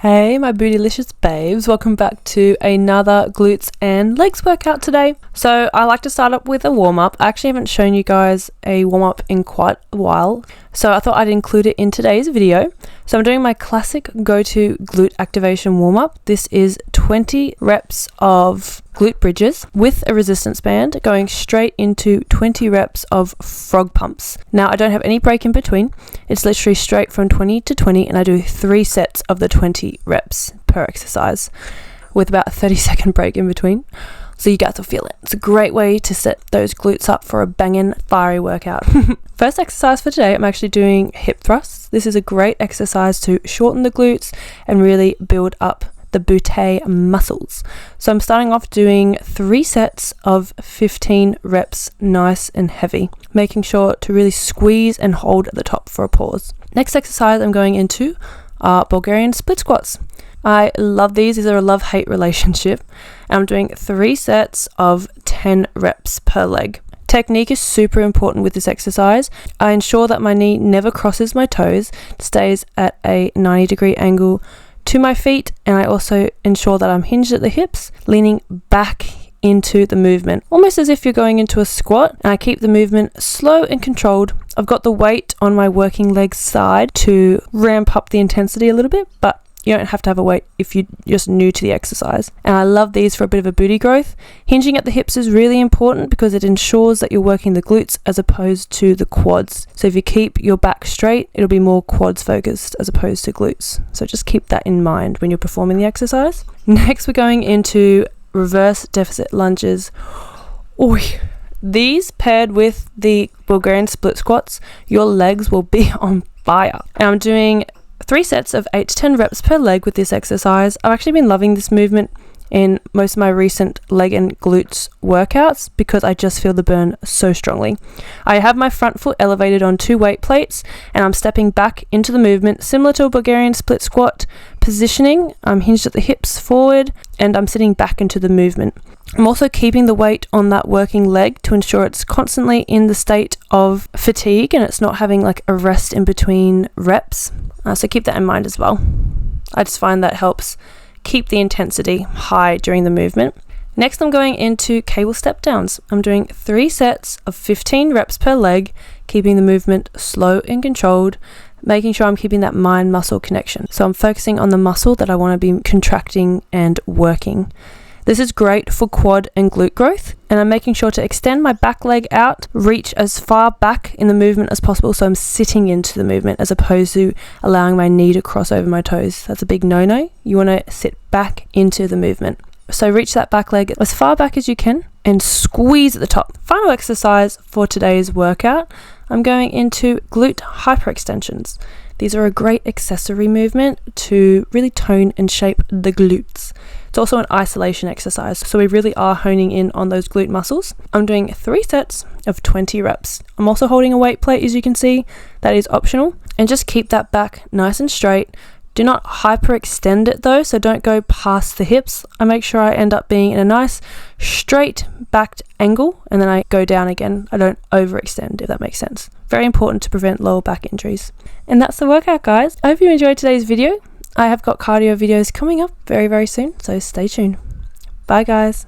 Hey my bootylicious babes, welcome back to another glutes and legs workout today. So I like to start up with a warm-up. I actually haven't shown you guys a warm-up in quite a while, so I thought I'd include it in today's video. So I'm doing my classic go-to glute activation warm-up. This is 20 reps of glute bridges with a resistance band going straight into 20 reps of frog pumps. Now I don't have any break in between. It's literally straight from 20 to 20 and I do 3 sets of the 20 reps per exercise with about a 30-second break in between. So you guys will feel it. It's a great way to set those glutes up for a banging fiery workout. First exercise for today, I'm actually doing hip thrusts. This is a great exercise to shorten the glutes and really build up the butte muscles. So I'm starting off doing 3 sets of 15 reps, nice and heavy, making sure to really squeeze and hold at the top for a pause. Next exercise I'm going into are Bulgarian Split Squats. I love these. These are a love-hate relationship. And I'm doing 3 sets of 10 reps per leg. Technique is super important with this exercise. I ensure that my knee never crosses my toes, stays at a 90-degree angle to my feet, and I also ensure that I'm hinged at the hips, leaning back into the movement, almost as if you're going into a squat, and I keep the movement slow and controlled. I've got the weight on my working leg side to ramp up the intensity a little bit, but you don't have to have a weight if you're just new to the exercise. And I love these for a bit of a booty growth. Hinging at the hips is really important because it ensures that you're working the glutes as opposed to the quads. So if you keep your back straight, it'll be more quads focused as opposed to glutes. So just keep that in mind when you're performing the exercise. Next, we're going into reverse deficit lunges. Oy. These paired with the Bulgarian split squats, your legs will be on fire. And I'm doing 3 sets of 8 to 10 reps per leg with this exercise. I've actually been loving this movement in most of my recent leg and glutes workouts because I just feel the burn so strongly. I have my front foot elevated on 2 weight plates and I'm stepping back into the movement similar to a Bulgarian split squat positioning. I'm hinged at the hips forward and I'm sitting back into the movement. I'm also keeping the weight on that working leg to ensure it's constantly in the state of fatigue and it's not having like a rest in between reps. So keep that in mind as well. I just find that helps keep the intensity high during the movement. Next, I'm going into cable step downs. I'm doing 3 sets of 15 reps per leg, keeping the movement slow and controlled, making sure I'm keeping that mind-muscle connection. So I'm focusing on the muscle that I want to be contracting and working. This is great for quad and glute growth, and I'm making sure to extend my back leg out, reach as far back in the movement as possible so I'm sitting into the movement as opposed to allowing my knee to cross over my toes. That's a big no-no. You want to sit back into the movement. So reach that back leg as far back as you can and squeeze at the top. Final exercise for today's workout, I'm going into glute hyperextensions. These are a great accessory movement to really tone and shape the glutes. It's also an isolation exercise, so we really are honing in on those glute muscles. I'm doing 3 sets of 20 reps. I'm also holding a weight plate, as you can see. That is optional. And just keep that back nice and straight. Do not hyperextend it though, so don't go past the hips. I make sure I end up being in a nice straight backed angle and then I go down again. I don't overextend, if that makes sense. Very important to prevent lower back injuries. And that's the workout, guys. I hope you enjoyed today's video. I have got cardio videos coming up very, very soon, so stay tuned. Bye, guys.